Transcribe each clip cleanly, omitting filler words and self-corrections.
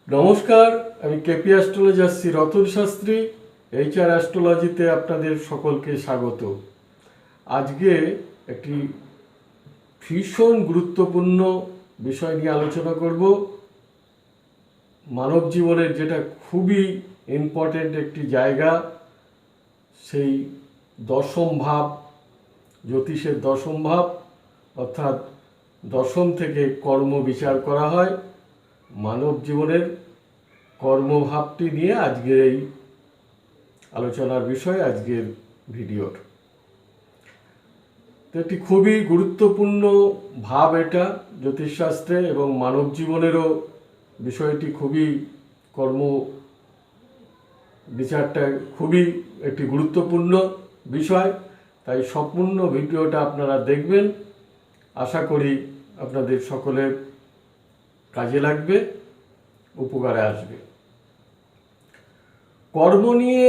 নমস্কার, আমি KP astrologer Shri Ratan Shastri. HR অ্যাস্ট্রোলজিতে আপনাদের সকলকে স্বাগত। আজকে একটি ভীষণ গুরুত্বপূর্ণ বিষয় নিয়ে আলোচনা করব। মানব জীবনের যেটা খুবই ইম্পর্ট্যান্ট একটি জায়গা, সেই দশম ভাব, জ্যোতিষের দশম ভাব, অর্থাৎ দশম থেকে কর্ম বিচার করা হয়। মানব জীবনের কর্মভাবটি নিয়ে আজকের এই আলোচনার বিষয়, আজকের ভিডিওর। তো একটি খুবই গুরুত্বপূর্ণ ভাব এটা জ্যোতিষশাস্ত্রে, এবং মানব জীবনেরও বিষয়টি খুবই কর্ম বিচারটা খুবই একটি গুরুত্বপূর্ণ বিষয়। তাই সম্পূর্ণ ভিডিওটা আপনারা দেখবেন। আশা করি আপনাদের সকলের কাজে লাগবে, উপকারে আসবে। কর্ম নিয়ে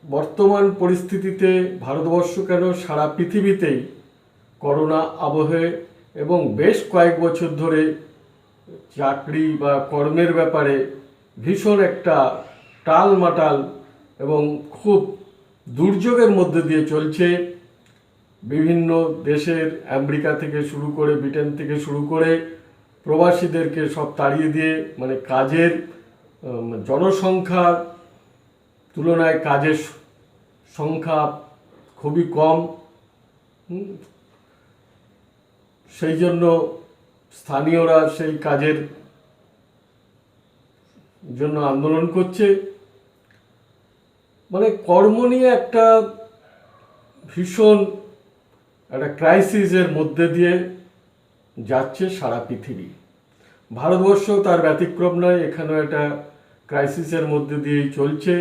বর্তমান পরিস্থিতিতে ভারতবর্ষ কেন সারা পৃথিবীতেই করোনা আবহে এবং বেশ কয়েক বছর ধরে চাকরি বা কর্মের ব্যাপারে ভীষণ একটা টালমাটাল এবং খুব দুর্যোগের মধ্যে দিয়ে চলছে। বিভিন্ন দেশের, আমেরিকা থেকে শুরু করে, ব্রিটেন থেকে শুরু করে প্রবাসীদেরকে সব তাড়িয়ে দিয়ে, মানে কাজের জনসংখ্যার তুলনায় কাজের সংখ্যা খুবই কম। সেই জন্য স্থানীয়রা সেই কাজের জন্য আন্দোলন করছে। মানে কর্ম নিয়ে একটা ভীষণ একটা ক্রাইসিসের মধ্যে দিয়ে যাচ্ছে সারা পৃথিবী। ভারতবর্ষ তার ব্যতিক্রম নয়, এখানেও একটা ক্রাইসিসের মধ্যে দিয়েই চলছে।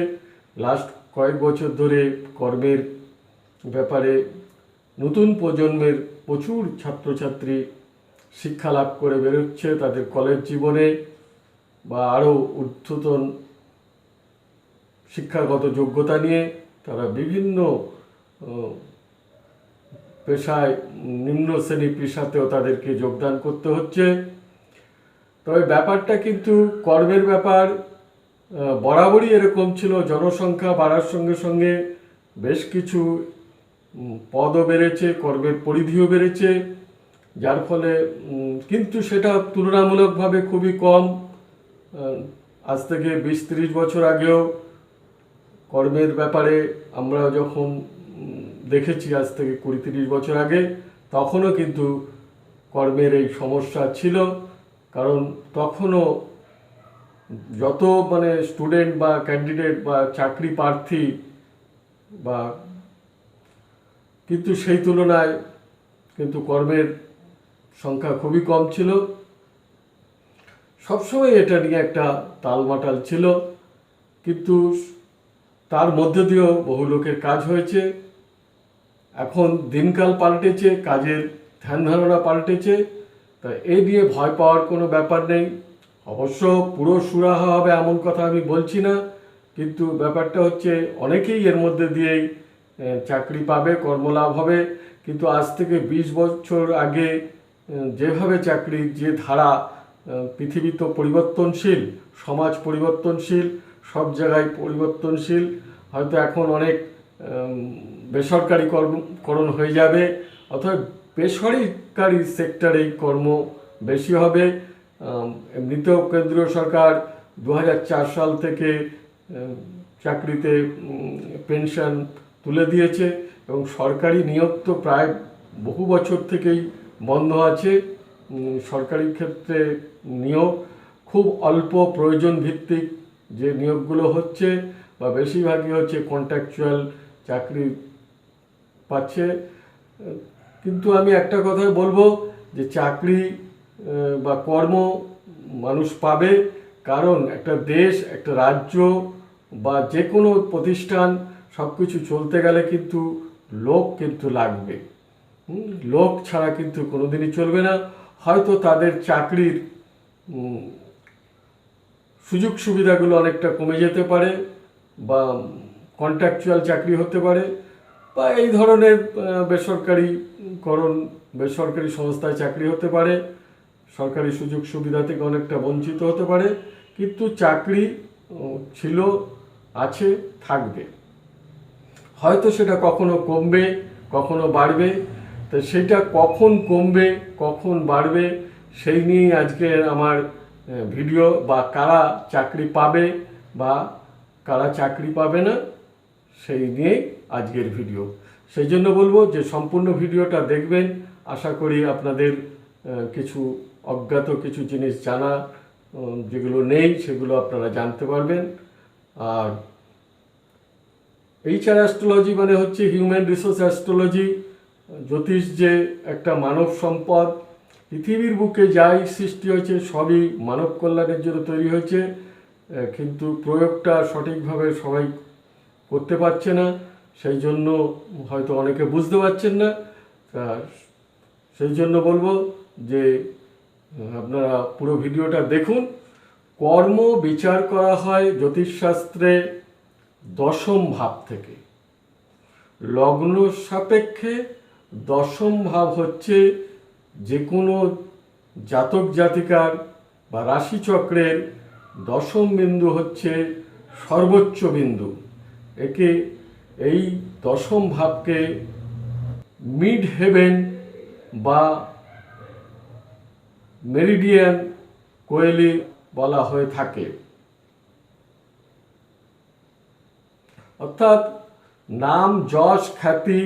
লাস্ট কয়েক বছর ধরে কর্মের ব্যাপারে নতুন প্রজন্মের প্রচুর ছাত্রছাত্রী শিক্ষা লাভ করে বেরোচ্ছে তাদের কলেজ জীবনে বা আরও ঊর্ধ্বতন শিক্ষাগত যোগ্যতা নিয়ে। তারা বিভিন্ন পেশায়, নিম্ন শ্রেণী পেশাতেও তাদেরকে যোগদান করতে হচ্ছে। তবে ব্যাপারটা কিন্তু কর্মের ব্যাপার বরাবরই এরকম ছিল। জনসংখ্যা বাড়ার সঙ্গে সঙ্গে বেশ কিছু পদও বেড়েছে, কর্মের পরিধিও বেড়েছে, যার ফলে কিন্তু সেটা তুলনামূলকভাবে খুবই কম। আজ থেকে 20-30 বছর আগেও কর্মের ব্যাপারে আমরা যখন দেখেছি, আজ থেকে 20-30 বছর আগে, তখনও কিন্তু কর্মের এই সমস্যা ছিল। কারণ তখনও যত স্টুডেন্ট বা ক্যান্ডিডেট বা চাকরি প্রার্থী বা, কিন্তু সেই তুলনায় কিন্তু কর্মের সংখ্যা খুবই কম ছিল। সবসময় এটা নিয়ে একটা টালমাটাল ছিল, কিন্তু তার মধ্যে দিয়েও বহু লোকের কাজ হয়েছে। এখন দিনকাল পাল্টেছে, কাজের ধ্যান ধারণা পাল্টেছে। তা এই নিয়ে ভয় পাওয়ার কোনো ব্যাপার নেই। অবশ্য পুরো সুরাহা হবে এমন কথা আমি বলছি না, কিন্তু ব্যাপারটা হচ্ছে অনেকেই এর মধ্যে দিয়েই চাকরি পাবে, কর্মলাভ হবে। কিন্তু আজ থেকে 20 বছর আগে যেভাবে চাকরির যে ধারা, পৃথিবী তো পরিবর্তনশীল, সমাজ পরিবর্তনশীল, সব জায়গায় পরিবর্তনশীল। হয়তো এখন অনেক বেসরকারিকরণ হয়ে যাবে, অথবা বেসরকারি সেক্টরেই কর্ম বেশি হবে। এমনিতেও কেন্দ্রীয় সরকার 2004 সাল থেকে চাকরিতে পেনশন তুলে দিয়েছে, এবং সরকারি নিয়োগ তো প্রায় বহু বছর থেকেই বন্ধ আছে। সরকারি ক্ষেত্রে নিয়োগ খুব অল্প প্রয়োজন ভিত্তিক যে নিয়োগগুলো হচ্ছে, বা বেশিরভাগই হচ্ছে কন্ট্রাকচুয়াল চাকরি পাচ্ছে। কিন্তু আমি একটা কথাই বলবো যে চাকরি বা কর্ম মানুষ পাবে, কারণ একটা দেশ, একটা রাজ্য বা যে কোনো প্রতিষ্ঠান সব কিছু চলতে গেলে কিন্তু লোক কিন্তু লাগবে। লোক ছাড়া কিন্তু কোনোদিনই চলবে না। হয়তো তাদের চাকরির সুযোগ সুবিধাগুলো অনেকটা কমে যেতে পারে, বা কন্ট্রাকচুয়াল চাকরি হতে পারে, বা এই ধরনের বেসরকারি সংস্থায় চাকরি হতে পারে, সরকারি সুযোগ সুবিধা থেকে অনেকটা বঞ্চিত হতে পারে। কিন্তু চাকরি ছিল, আছে, থাকবে। হয়তো সেটা কখনো কমবে, কখনো বাড়বে। তো সেটা কখন কমবে, কখন বাড়বে, সেই নিয়েই আজকের আমার ভিডিও। বা কারা চাকরি পাবে বা কারা চাকরি পাবে না, সেই নিয়েই আজকের ভিডিও। সেই জন্য বলবো যে সম্পূর্ণ ভিডিওটা দেখবেন। আশা করি আপনাদের কিছু অজ্ঞাত কিছু জিনিস জানা যেগুলো নেই সেগুলো আপনারা জানতে পারবেন। আর এইচআর অ্যাস্ট্রোলজি মানে হচ্ছে হিউম্যান রিসোর্স অ্যাস্ট্রোলজি। জ্যোতিষ যে একটা মানব সম্পদ, পৃথিবীর বুকে যাই সৃষ্টি হয়েছে সবই মানব কল্যাণের জন্য তৈরি হয়েছে, কিন্তু প্রয়োগটা সঠিকভাবে সবাই করতে পারছে না। সেই জন্য হয়তো অনেকে বুঝতে পারছেন না। সেই জন্য বলবো যে আপনারা পুরো ভিডিওটা দেখুন। কর্ম বিচার করা হয় জ্যোতিষশাস্ত্রে দশম ভাব থেকে। লগ্ন সাপেক্ষে দশম ভাব হচ্ছে যে কোনো জাতক জাতিকার বা রাশিচক্রের দশম বিন্দু হচ্ছে সর্বোচ্চ বিন্দু। এই দশম ভাবকে মিড হেভেন বা মেরিডিয়ান কোয়েলি বলা হয়ে থাকে। অর্থাৎ নাম, যশ, খ্যাতি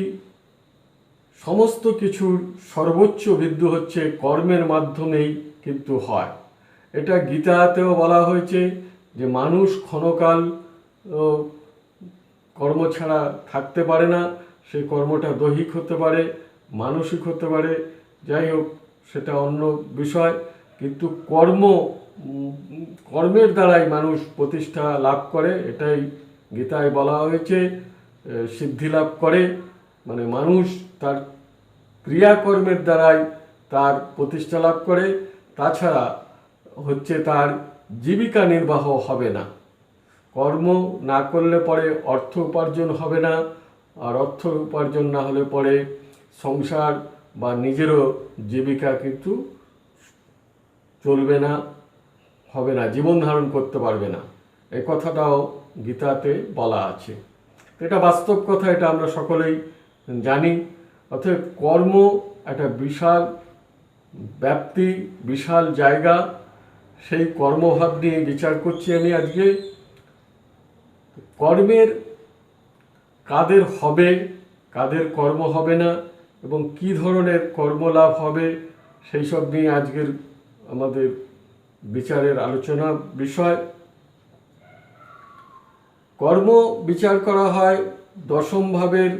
সমস্ত কিছুর সর্বোচ্চ বিন্দু হচ্ছে কর্মের মাধ্যমেই কিন্তু হয়। এটা গীতাতেও বলা হয়েছে যে মানুষ ক্ষণকাল কর্ম ছাড়া থাকতে পারে না। সেই কর্মটা দৈহিক হতে পারে, মানসিক হতে পারে, যাই হোক সেটা অন্য বিষয়। কিন্তু কর্মের দ্বারাই মানুষ প্রতিষ্ঠা লাভ করে, এটাই গীতায় বলা হয়েছে। সিদ্ধি লাভ করে মানে মানুষ তার ক্রিয়াকর্মের দ্বারাই তার প্রতিষ্ঠা লাভ করে, তাছাড়া হচ্ছে তার জীবিকা নির্বাহ হবে না। কর্ম না করলে পরে অর্থ উপার্জন হবে না, আর অর্থ উপার্জন না হলে পরে সংসার বা নিজেরও জীবিকা কিন্তু চলবে না, হবে না, জীবন ধারণ করতে পারবে না। এই কথাটাও গীতাতে বলা আছে। এটা বাস্তব কথা, এটা আমরা সকলেই জানি। অর্থাৎ কর্ম একটা বিশাল ব্যাপ্তি, বিশাল জায়গা। সেই কর্মভাব নিয়ে বিচার করছি আমি আজকে। কর্মের কাদের হবে, কাদের কর্ম হবে না এবং কি ধরনের কর্মলাভ হবে, সেই সব নিয়ে আজকের আমাদের বিচারের আলোচনা বিষয়। কর্ম বিচার করা হয় দশম ভাবের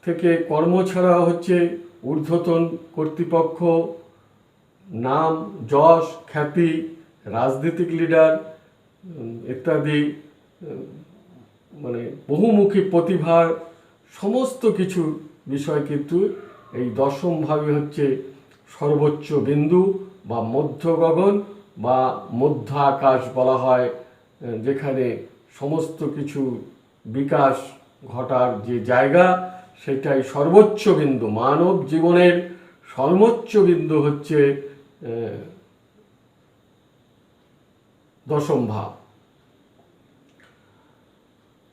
থেকে। কর্ম ছাড়া হচ্ছে ঊর্ধ্বতন কর্তৃপক্ষ, নাম, যশ, খ্যাতি, রাজনৈতিক লিডার ইত্যাদি, মানে বহুমুখী প্রতিভার সমস্ত কিছু বিষয় কিন্তু এই দশম ভাবে হচ্ছে সর্বোচ্চ বিন্দু বা মধ্য গগন বা মধ্য আকাশ বলা হয়, যেখানে সমস্ত কিছু বিকাশ ঘটার যে জায়গা, সেটাই সর্বোচ্চ বিন্দু। মানব জীবনের সর্বোচ্চ বিন্দু হচ্ছে দশম ভাব।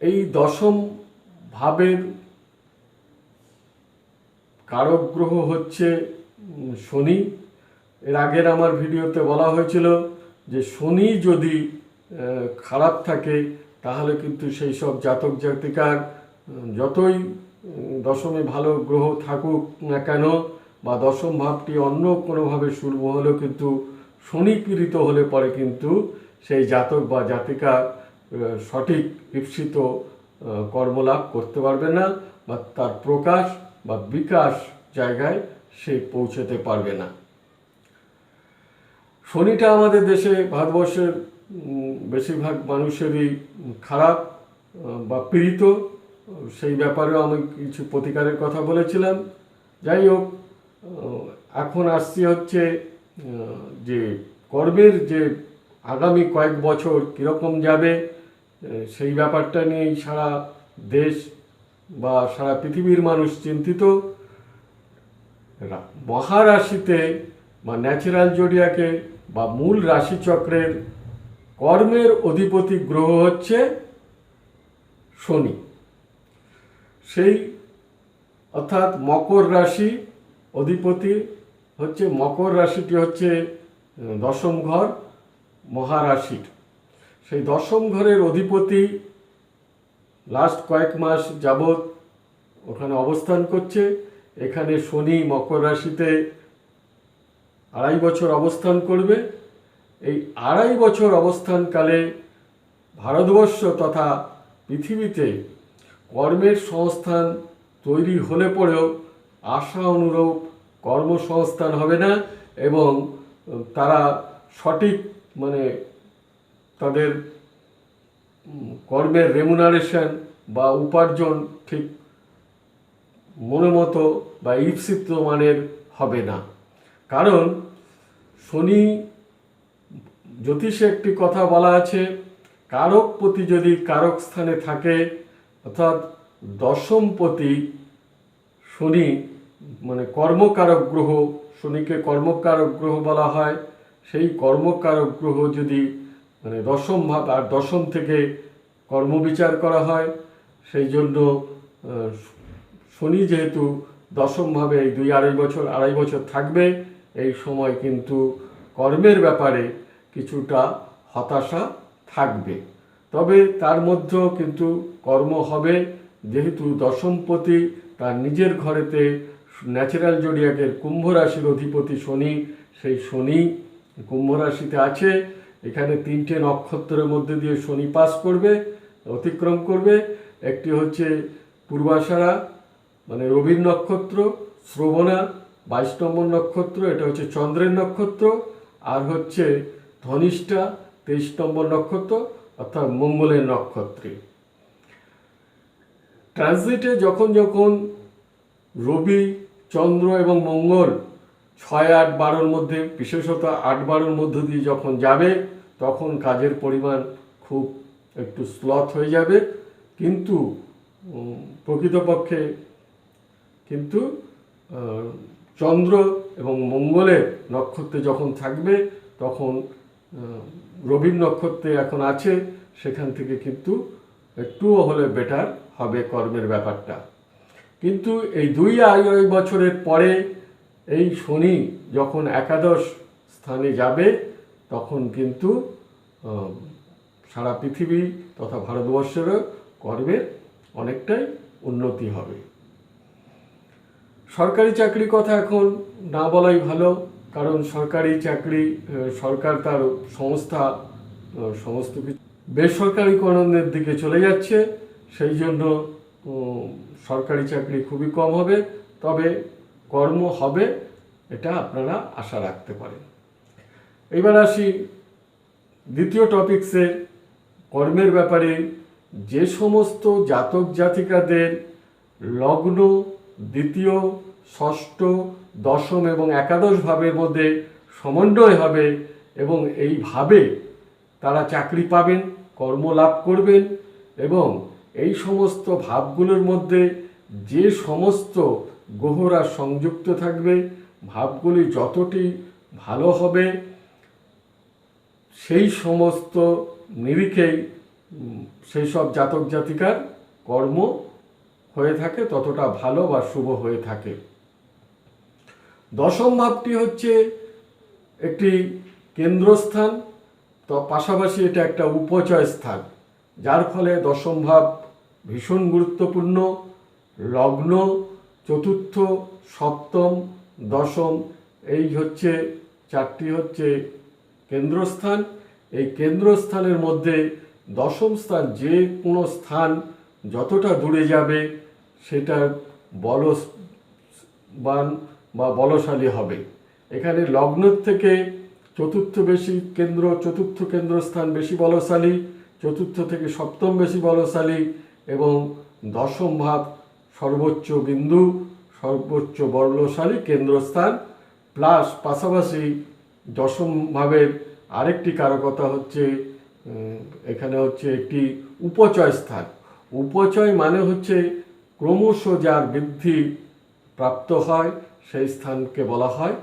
এই দশম ভাবের কারক গ্রহ হচ্ছে শনি। এর আগের আমার ভিডিওতে বলা হয়েছিল যে শনি যদি খারাপ থাকে তাহলে কিন্তু সেই সব জাতক জাতিকার যতই দশমে ভালো গ্রহ থাকুক না কেন বা দশম ভাবটি অন্য কোনোভাবে শুভ হলেও কিন্তু শনি পীড়িত হলে পরে কিন্তু সেই জাতক বা জাতিকা সঠিক ঈপ্সিত কর্মলাভ করতে পারবে না বা তার প্রকাশ বা বিকাশ জায়গায় সে পৌঁছতে পারবে না। শনিটা আমাদের দেশে, ভারতবর্ষের বেশিরভাগ মানুষেরই খারাপ বা পীড়িত। সেই ব্যাপারেও আমি কিছু প্রতিকারের কথা বলেছিলাম। যাই হোক, এখন আসছি হচ্ছে যে কর্মের যে আগামী কয়েক বছর কীরকম যাবে সেই ব্যাপারটা নিয়েই সারা দেশ বা সারা পৃথিবীর মানুষ চিন্তিত। মহারাশিতে বা ন্যাচারাল জোডিয়াকে বা মূল রাশিচক্রের কর্মের অধিপতি গ্রহ হচ্ছে শনি। সেই অর্থাৎ মকর রাশি অধিপতি হচ্ছে, মকর রাশিটি হচ্ছে দশম ঘর মহারাশির। সেই দশম ঘরের অধিপতি লাস্ট কয়েক মাস যাবৎ ওখানে অবস্থান করছে। এখানে শনি মকর রাশিতে 2.5 বছর অবস্থান করবে। এই 2.5 বছর অবস্থানকালে ভারতবর্ষ তথা পৃথিবীতে কর্মের সংস্থান তৈরি হলে পরেও আশা অনুরূপ কর্মসংস্থান হবে না এবং তারা সঠিক তাদের কর্মের রেমুনারেশন বা উপার্জন ঠিক মনোমতো বা ঈপ্সিত মানের হবে না। কারণ শনি জ্যোতিষে একটি কথা বলা আছে, কারকপতি যদি কারক স্থানে থাকে, অর্থাৎ দশমপতি শনি কর্মকারক গ্রহ, শনিকে কর্মকারক গ্রহ বলা হয়। সেই কর্মকারক গ্রহ যদি দশম ভাব আর দশম থেকে কর্মবিচার করা হয়, সেই জন্য শনি যেহেতু দশমভাবে এই 2-2.5 বছর থাকবে, এই সময় কিন্তু কর্মের ব্যাপারে কিছুটা হতাশা থাকবে। তবে তার মধ্যেও কিন্তু কর্ম হবে, যেহেতু দশমপতি তার নিজের ঘরেতে ন্যাচারাল জোডিয়াকের কুম্ভ রাশির অধিপতি শনি, সেই শনি কুম্ভ রাশিতে আছে। এখানে 3টে নক্ষত্রের মধ্যে দিয়ে শনি পাস করবে, অতিক্রম করবে। একটি হচ্ছে পূর্বাষাঢ়া রবির নক্ষত্র, শ্রবণা 22 নম্বর নক্ষত্র, এটা হচ্ছে চন্দ্রের নক্ষত্র, আর হচ্ছে ধনিষ্ঠা 23 নম্বর নক্ষত্র, অর্থাৎ মঙ্গলের নক্ষত্রে। ট্রানজিটে যখন যখন রবি, চন্দ্র এবং মঙ্গল 6-8-12 মধ্যে, বিশেষত 8-12 মধ্য দিয়ে যখন যাবে, তখন কাজের পরিমাণ খুব একটু স্লথ হয়ে যাবে। কিন্তু প্রকৃতপক্ষে কিন্তু চন্দ্র এবং মঙ্গলের নক্ষত্রে যখন থাকবে, তখন রবির নক্ষত্রে এখন আছে, সেখান থেকে কিন্তু একটুও হলে বেটার হবে কর্মের ব্যাপারটা। কিন্তু এই 2-2.5 বছরের পরে এই শনি যখন একাদশ স্থানে যাবে, তখন কিন্তু সারা পৃথিবী তথা ভারতবর্ষেরও কর্মের অনেকটাই উন্নতি হবে। সরকারি চাকরির কথা এখন না বলাই ভালো, কারণ সরকারি চাকরি সরকার তার সংস্থা সমস্ত কিছু বেসরকারিকরণের দিকে চলে যাচ্ছে, সেই জন্য সরকারি চাকরি খুবই কম হবে। তবে কর্ম হবে, এটা আপনারা আশা রাখতে পারেন। এবার আসি দ্বিতীয় টপিকসে, কর্মের ব্যাপারে। যে সমস্ত জাতক জাতিকাদের লগ্ন দ্বিতীয়, ষষ্ঠ, দশম এবং একাদশ ভাবের মধ্যে সমন্বয় হবে এবং এইভাবে তারা চাকরি পাবেন, কর্ম লাভ করবেন, এবং এই সমস্ত ভাবগুলোর মধ্যে যে সমস্ত গ্রহরা সংযুক্ত থাকবে, ভাবগুলি যতটি ভালো হবে, সেই সমস্ত নিরিখেই সেই সব জাতক জাতিকার কর্ম হয়ে থাকে, ততটা ভালো বা শুভ হয়ে থাকে। দশম ভাবটি হচ্ছে একটি কেন্দ্রস্থান, তো পাশাপাশি এটা একটা উপচয় স্থান, যার ফলে দশম ভাব ভীষণ গুরুত্বপূর্ণ। লগ্ন, চতুর্থ, সপ্তম, দশম, এই হচ্ছে 4টি হচ্ছে কেন্দ্রস্থান। এই কেন্দ্রস্থানের মধ্যে দশম স্থান, যে কোনো স্থান যতটা দূরে যাবে, সেটা বলবান বা বলশালী হবে। এখানে লগ্ন থেকে চতুর্থ কেন্দ্রস্থান বেশি বলশালী, চতুর্থ থেকে সপ্তম বেশি বলশালী, এবং দশম ভাব সর্বোচ্চ বিন্দু, সর্বোচ্চ বলশালী কেন্দ্রস্থান। প্লাস পাশাপাশি দশম ভাবের আরেকটি কারকতা হচ্ছে, এখানে হচ্ছে একটি উপচয় স্থান। উপচয় মানে হচ্ছে ক্রমশ যার বৃদ্ধি প্রাপ্ত হয়, সেই স্থানকে বলা হয়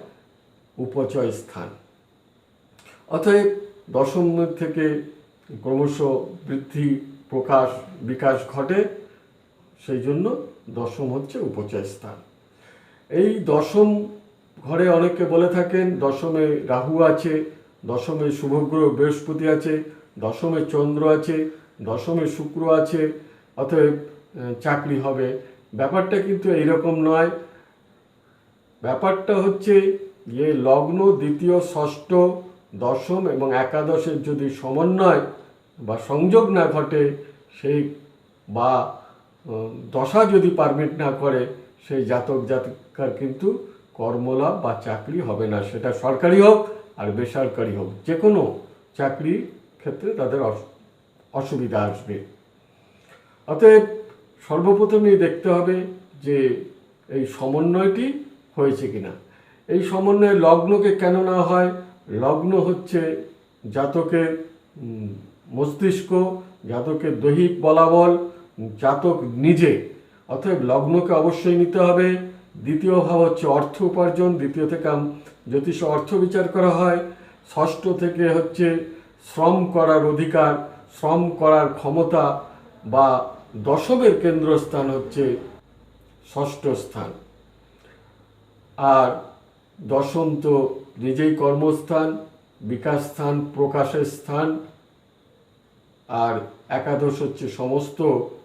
উপচয় স্থান। অতএব দশম থেকে ক্রমশ বৃদ্ধি বিকাশ ঘটে, সেই জন্য দশম হচ্ছে উপচয় স্থান। এই দশম ঘরে অনেকে বলে থাকেন দশমে রাহু আছে, দশমে শুভগ্রহ বৃহস্পতি আছে, দশমে চন্দ্র আছে, দশমে শুক্র আছে, অতএব চাকরি হবে। ব্যাপারটা কিন্তু এইরকম নয়। ব্যাপারটা হচ্ছে যে লগ্ন দ্বিতীয়, ষষ্ঠ, দশম এবং একাদশের যদি সমন্বয় বা সংযোগ না ঘটে, সেই বা দশা যদি পারমিট না করে, সেই জাতক জাতিকার কিন্তু কর্মলাভ বা চাকরি হবে না। সেটা সরকারি হোক আর বেসরকারি হোক, যে কোনো চাকরির ক্ষেত্রে তাদের অসুবিধা আসবে। অতএব সর্বপ্রথমেই দেখতে হবে যে এই সমন্বয়টি হয়েছে কিনা। এই সমন্বয়ে লগ্নকে কেন না হয়? লগ্ন হচ্ছে জাতকের মস্তিষ্ক, জাতকের দৈহিক বলাবল, জাতক নিজে। অতএব লগ্নকে অবশ্যই নিতে হবে। দ্বিতীয় ভাব হচ্ছে অর্থ উপার্জন, দ্বিতীয় থেকে জ্যোতিষে অর্থ বিচার করা হয়। ষষ্ঠ থেকে হচ্ছে শ্রম করার অধিকার, শ্রম করার ক্ষমতা, বা দশমের কেন্দ্রস্থান হচ্ছে ষষ্ঠ স্থান। আর দশম তো নিজেই কর্মস্থান, বিকাশ স্থান, প্রকাশের স্থান। আর একাদশ হচ্ছে সমস্ত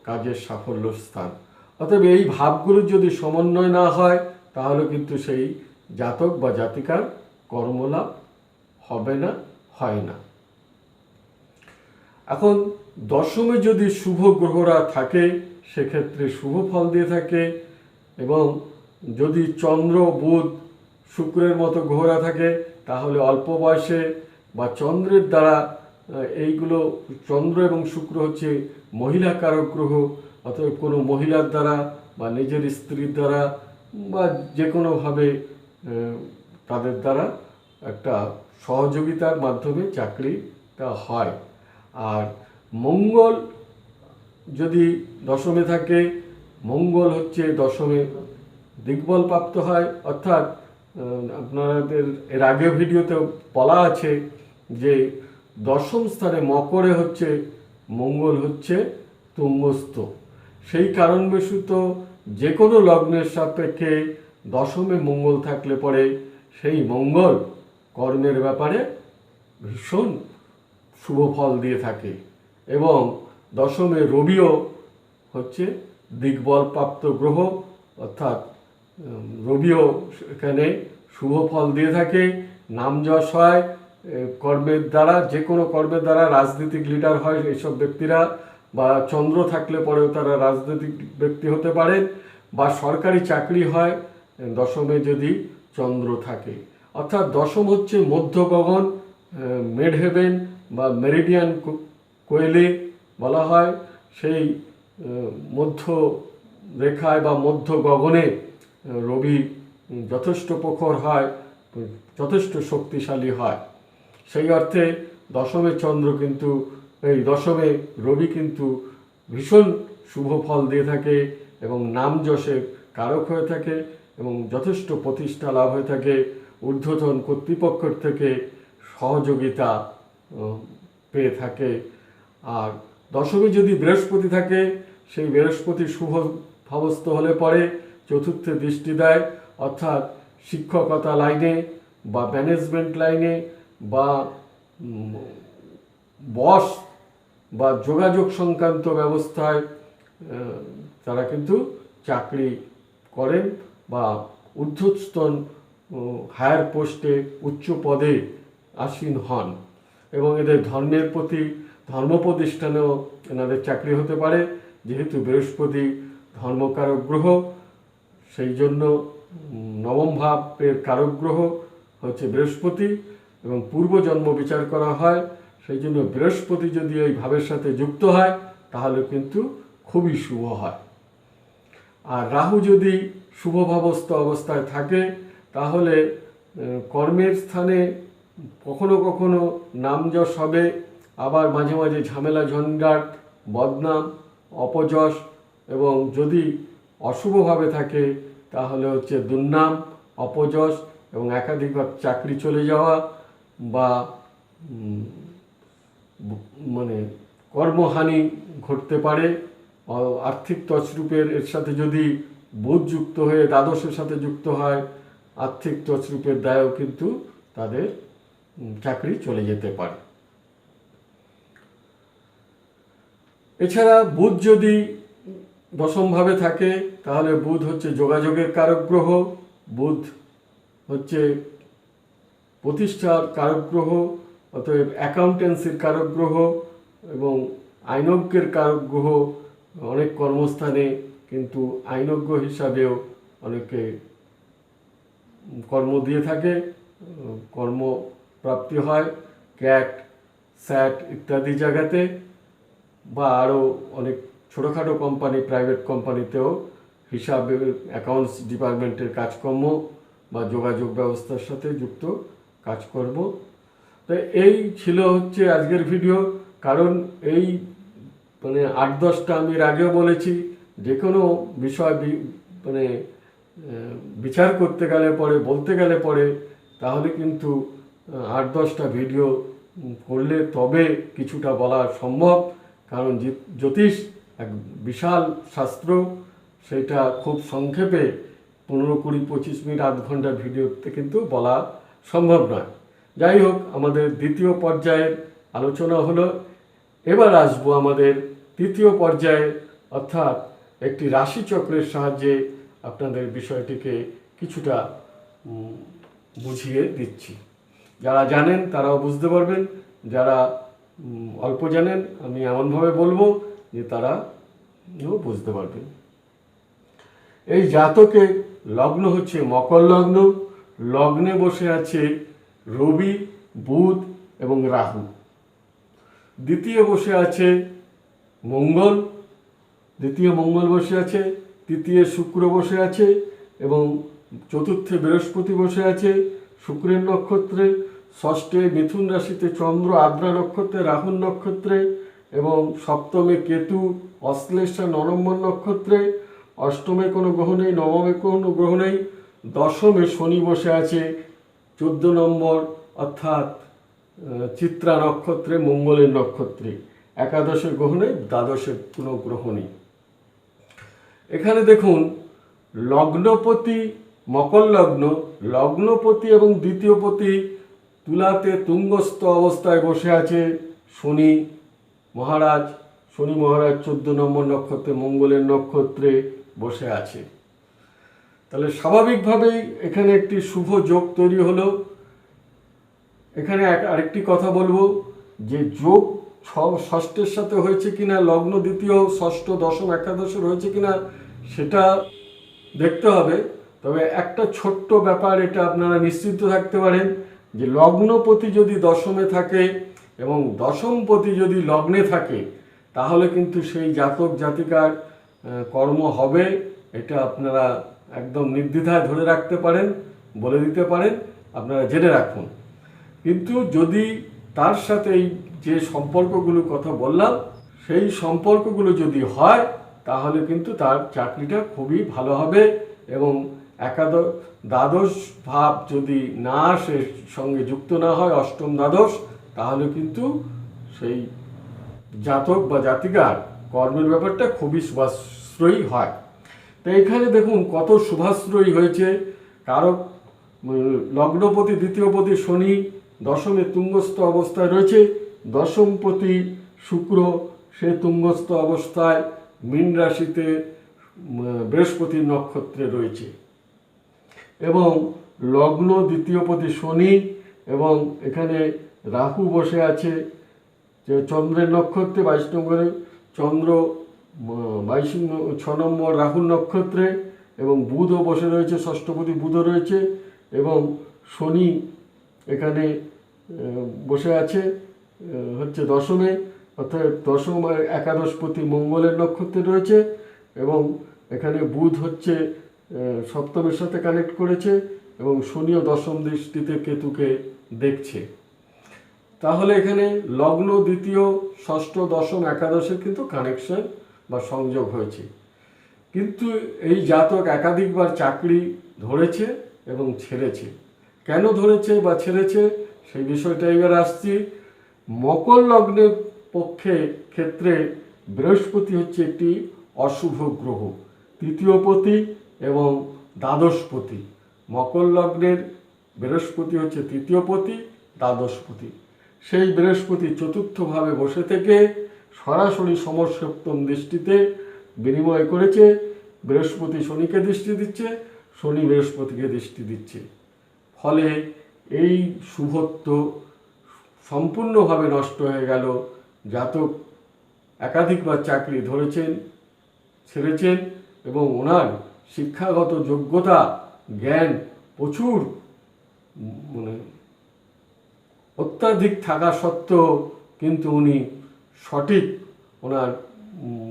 কাজের সাফল্য স্থান। অতএব এই ভাবগুলোর যদি সমন্বয় না হয়, তাহলে কিন্তু সেই জাতক বা জাতিকার কর্মলাভ হবে না, হয় না। এখন দশমে যদি শুভ গ্রহরা থাকে, সেক্ষেত্রে শুভ ফল দিয়ে থাকে। এবং যদি চন্দ্র, বুধ, শুক্রের মতো গ্রহরা থাকে, তাহলে অল্প বয়সে বা চন্দ্রের দ্বারা, এইগুলো চন্দ্র এবং শুক্র হচ্ছে মহিলা কারক গ্রহ, অতএব কোনো মহিলার দ্বারা বা নিজের স্ত্রীর দ্বারা বা যে কোনোভাবে তাদের দ্বারা একটা সহযোগিতার মাধ্যমে চাকরিটা হয়। আর মঙ্গল যদি দশমে থাকে, মঙ্গল হচ্ছে দশমে দিগ্বল প্রাপ্ত হয়। অর্থাৎ আপনাদের এর আগের ভিডিওতে বলা আছে যে দশম স্থানে মকরে হচ্ছে মঙ্গল হচ্ছে তুঙ্গস্থ। সেই কারণবশত যে কোনো লগ্নের সাপেক্ষে দশমে মঙ্গল থাকলে পরে সেই মঙ্গল কর্মের ব্যাপারে ভীষণ শুভ ফল দিয়ে থাকে। এবং দশমে রবিও হচ্ছে দিগ্বলপ্রাপ্ত গ্রহ, অর্থাৎ রবিও এখানে শুভ ফল দিয়ে থাকে। নাম যশ হয় কর্মের দ্বারা, যে কোনো কর্মের দ্বারা রাজনৈতিক লিডার হয় এইসব ব্যক্তিরা, বা চন্দ্র থাকলে পরেও তারা রাজনৈতিক ব্যক্তি হতে পারেন, বা সরকারি চাকরি হয় দশমে যদি চন্দ্র থাকে। অর্থাৎ দশম হচ্ছে মধ্য গগন, মিড হেভেন বা মেরিডিয়ান কোয়েলে বলা হয়। সেই মধ্য রেখায় বা মধ্য গগনে রবি যথেষ্ট প্রখর হয়, যথেষ্ট শক্তিশালী হয়। সেই অর্থে দশমে চন্দ্র কিন্তু, এই দশমে রবি কিন্তু ভীষণ শুভ ফল দিয়ে থাকে এবং নাম যশের কারক হয়ে থাকে এবং যথেষ্ট প্রতিষ্ঠা লাভ হয়ে থাকে। ঊর্ধ্বতন কর্তৃপক্ষের থেকে সহযোগিতা পেয়ে থাকে। আর দশমে যদি বৃহস্পতি থাকে, সেই বৃহস্পতি শুভ ভাবস্থ হলে পরে চতুর্থে দৃষ্টি দেয়, অর্থাৎ শিক্ষকতা লাইনে বা ম্যানেজমেন্ট লাইনে বা বস বা যোগাযোগ সংক্রান্ত ব্যবস্থায় তারা কিন্তু চাকরি করেন বা ঊর্ধ্বতন হায়ার পোস্টে উচ্চ পদে আসীন হন। এবং এদের ধর্মের প্রতি, ধর্ম প্রতিষ্ঠানেও এনাদের চাকরি হতে পারে, যেহেতু বৃহস্পতি ধর্মকারক গ্রহ। সেই জন্য নবম ভাবের কারক গ্রহ হচ্ছে বৃহস্পতি এবং পূর্বজন্ম বিচার করা হয়। সেই জন্য বৃহস্পতি যদি এই ভাবের সাথে যুক্ত হয়, তাহলে কিন্তু খুবই শুভ হয়। আর রাহু যদি শুভভাবস্থ অবস্থায় থাকে, তাহলে কর্মের স্থানে কখনো কখনো নাম যশ হবে, আবার মাঝে মাঝে ঝামেলা ঝঞ্ঝাট, বদনাম, অপযশ, এবং যদি অশুভভাবে থাকে তাহলে হচ্ছে দুর্নাম, অপযশ এবং একাধিকবার চাকরি চলে যাওয়া বা মানে কর্মহানি ঘটতে পারে। আর্থিক তছরূপের এর সাথে যদি বুধ যুক্ত হয়ে দ্বাদশের সাথে যুক্ত হয়, আর্থিক তছরূপের দায়ও কিন্তু তাদের চাকরি চলে যেতে পারে। এছাড়া বুধ যদি দশমভাবে থাকে তাহলে বুধ হচ্ছে যোগাযোগের কারক গ্রহ, বুধ হচ্ছে প্রতিষ্ঠার কারক গ্রহ, অতএব অ্যাকাউন্টেন্সির কারক গ্রহ এবং আইনজ্ঞের কারক গ্রহ। অনেক কর্মস্থানে কিন্তু আইনজ্ঞ হিসাবেও অনেকে কর্ম দিয়ে থাকে, কর্মপ্রাপ্তি হয় ক্যাট, স্যাট ইত্যাদি জায়গাতে, বা আরও অনেক ছোটোখাটো কোম্পানি, প্রাইভেট কোম্পানিতেও হিসাবে অ্যাকাউন্টস ডিপার্টমেন্টের কাজকর্ম বা যোগাযোগ ব্যবস্থার সাথে যুক্ত কাজকর্ম। তো এই ছিল হচ্ছে আজকের ভিডিও। কারণ এই মানে 8-10টা আমি এর আগেও বলেছি, যে কোনো বিষয় মানে বিচার করতে গেলে পরে, বলতে গেলে পরে, তাহলে কিন্তু 8-10টা ভিডিও করলে তবে কিছুটা বলা সম্ভব। কারণ জ্যোতিষ এক বিশাল শাস্ত্র, সেটা খুব সংক্ষেপে 15-20-25 মিনিট, আধ ঘন্টা ভিডিওতে কিন্তু বলা সম্ভব নয়। যাই হোক, আমাদের দ্বিতীয় পর্যায়ের আলোচনা হলো। এবার আসবো আমাদের তৃতীয় পর্যায়ে, অর্থাৎ একটি রাশিচক্রের সাহায্যে আপনাদের বিষয়টিকে কিছুটা বুঝিয়ে দিচ্ছি। যারা জানেন তারাও বুঝতে পারবেন, যারা অল্প জানেন আমি এমনভাবে বলবো যে তারা বুঝতে পারবেন। এই জাতকে লগ্ন হচ্ছে মকর লগ্ন, লগ্নে বসে আছে রবি, বুধ এবং রাহু। দ্বিতীয় বসে আছে মঙ্গল, দ্বিতীয় মঙ্গল বসে আছে, তৃতীয় শুক্র বসে আছে এবং চতুর্থে বৃহস্পতি বসে আছে শুক্রের নক্ষত্রে। ষষ্ঠে মিথুন রাশিতে চন্দ্র আদ্রা নক্ষত্রে, রাহুর নক্ষত্রে, এবং সপ্তমে কেতু অশ্লেষা 9 নম্বর নক্ষত্রে। অষ্টমে কোনো গ্রহ নেই, নবমে কোনো গ্রহ নেই। দশমে শনি বসে আছে 14 নম্বর অর্থাৎ চিত্রা নক্ষত্রে, মঙ্গলের নক্ষত্রে। একাদশের গ্রহ নেই, দ্বাদশের কোনো গ্রহ নেই। এখানে দেখুন লগ্নপতি মকর লগ্ন, লগ্নপতি এবং দ্বিতীয়পতি তুলাতে তুঙ্গস্থ অবস্থায় বসে আছে শনি মহারাজ। শনি মহারাজ 14 নম্বর নক্ষত্রে, মঙ্গলের নক্ষত্রে বসে আছে। তাহলে স্বাভাবিকভাবেই এখানে একটি শুভ যোগ তৈরি হলো। এখানে আরেকটি কথা বলবো যে যোগ ষষ্ঠের সাথে হয়েছে কিনা, লগ্ন দ্বিতীয়, ষষ্ঠ, দশম, একাদশের হয়েছে কিনা সেটা দেখতে হবে। তবে একটা ছোট্ট ব্যাপার, এটা আপনারা নিশ্চিন্ত থাকতে পারেন যে লগ্নপতি যদি দশমে থাকে এবং দশমপতি যদি লগ্নে থাকে, তাহলে কিন্তু সেই জাতক জাতিকার কর্ম হবে। এটা আপনারা একদম নির্দ্বিধায় ধরে রাখতে পারেন, বলে দিতে পারেন, আপনারা জেনে রাখুন। কিন্তু যদি তার সাথে এই যে সম্পর্কগুলো কথা বললাম, সেই সম্পর্কগুলো যদি হয়, তাহলে কিন্তু তার চাকরিটা খুবই ভালো হবে। এবং দ্বাদশ ভাব যদি না আসে, সঙ্গে যুক্ত না হয় অষ্টম দ্বাদশ, তাহলে কিন্তু সেই জাতক বা জাতিকার কর্মের ব্যাপারটা খুবই শুভাশ্রয়ী হয়। তো এখানে দেখুন কত শুভাশ্রয়ী হয়েছে। কারক লগ্নপতি দ্বিতীয়পতি শনি দশমে তুঙ্গস্থ অবস্থায় রয়েছে। দশমপতি শুক্র সে তুঙ্গস্থ অবস্থায় মীন রাশিতে বৃহস্পতির নক্ষত্রে রয়েছে। এবং লগ্ন দ্বিতীয়পতি শনি, এবং এখানে রাহু বসে আছে যে চন্দ্রের নক্ষত্রে 22 নম্বরে, চন্দ্র 6 নম্বর রাহুর নক্ষত্রে, এবং বুধও বসে রয়েছে, ষষ্ঠপতি বুধও রয়েছে, এবং শনি এখানে বসে আছে হচ্ছে দশমে, অর্থাৎ দশম একাদশপতি মঙ্গলের নক্ষত্রে রয়েছে, এবং এখানে বুধ হচ্ছে সপ্তমের সাথে কানেক্ট করেছে, এবং শনিও দশম দৃষ্টিতে কেতুকে দেখছে। তাহলে এখানে লগ্ন দ্বিতীয়, ষষ্ঠ, দশম, একাদশের কিন্তু কানেকশন বা সংযোগ হয়েছে। কিন্তু এই জাতক একাধিকবার চাকরি ধরেছে এবং ছেড়েছে। কেন ধরেছে বা ছেড়েছে সেই বিষয়টা এবার আসছি। মকর লগ্নের ক্ষেত্রে বৃহস্পতি হচ্ছে একটি অশুভ গ্রহ, তৃতীয়পতি এবং দ্বাদশপতি। মকর লগ্নের বৃহস্পতি হচ্ছে তৃতীয়পতি, দ্বাদশপতি। সেই বৃহস্পতি চতুর্থভাবে বসে থেকে সরাসরি সমসপ্তম দৃষ্টিতে বিনিময় করেছে। বৃহস্পতি শনিকে দৃষ্টি দিচ্ছে, শনি বৃহস্পতিকে দৃষ্টি দিচ্ছে। ফলে এই শুভত্ব সম্পূর্ণভাবে নষ্ট হয়ে গেল। জাতক একাধিকবার চাকরি ধরেছেন, ছেড়েছেন এবং ওনার শিক্ষাগত যোগ্যতা, জ্ঞান প্রচুর অত্যাধিক থাকা সত্ত্বেও কিন্তু উনি সঠিক ওনার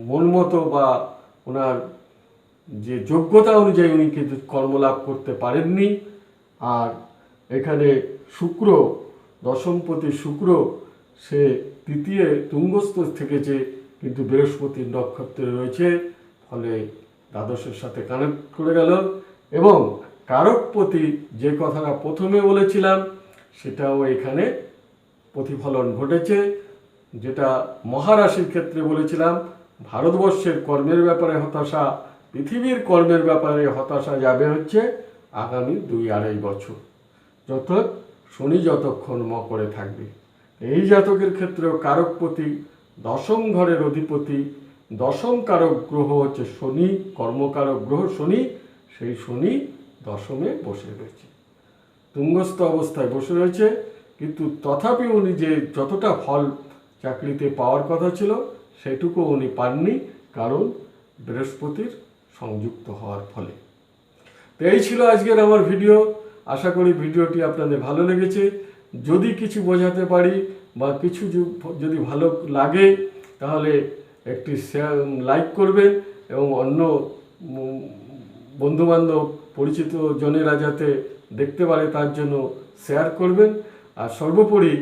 মন মতো বা ওনার যে যোগ্যতা অনুযায়ী উনি কিন্তু কর্মলাভ করতে পারেননি। আর এখানে শুক্র, দশমপতি শুক্র, সে তৃতীয় তুঙ্গস্থ থেকেছে, কিন্তু বৃহস্পতির নক্ষত্রে রয়েছে। ফলে দ্বাদশের সাথে কানেক্ট করে গেল এবং কারকপতি যে কথাটা প্রথমে বলেছিলাম সেটাও এখানে প্রতিফলন ঘটেছে। যেটা মহারাশির ক্ষেত্রে বলেছিলাম, ভারতবর্ষের কর্মের ব্যাপারে হতাশা, পৃথিবীর কর্মের ব্যাপারে হতাশা যাবে হচ্ছে আগামী 2-2.5 বছর, শনি যতক্ষণ মকরে থাকবে। এই জাতকের ক্ষেত্রেও কারকপতি, দশম ঘরের অধিপতি, দশম কারক গ্রহ হচ্ছে শনি, কর্মকারক গ্রহ শনি। সেই শনি দশমে বসে রয়েছে, তুঙ্গস্থ অবস্থায় বসে রয়েছে। কিন্তু তথাপি উনি যে যতটা ফল চাকরিতে পাওয়ার কথা ছিল সেটুকু উনি পাননি, কারণ বৃহস্পতির সংযুক্ত হওয়ার ফলে। তো এই ছিল আজকের আমার ভিডিও। আশা করি ভিডিওটি আপনাদের ভালো লেগেছে। যদি কিছু বোঝাতে পারি বা কিছু যদি ভালো লাগে তাহলে একটি শেয়ার, লাইক করবেন এবং অন্য বন্ধুবান্ধব পরিচিত জনেরা যাতে দেখতে পারে তার জন্য শেয়ার করবেন। আর সর্বোপরি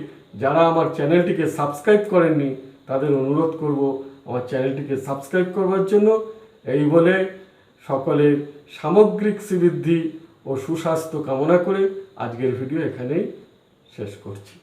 যারা আমার চ্যানেলটিকে সাবস্ক্রাইব করেননি তাদের অনুরোধ করব আমার চ্যানেলটিকে সাবস্ক্রাইব করবার জন্য। এই বলে সকলের সামগ্রিক শ্রীবৃদ্ধি ও সুস্বাস্থ্য কামনা করে আজকের ভিডিও এখানেই শেষ করছি।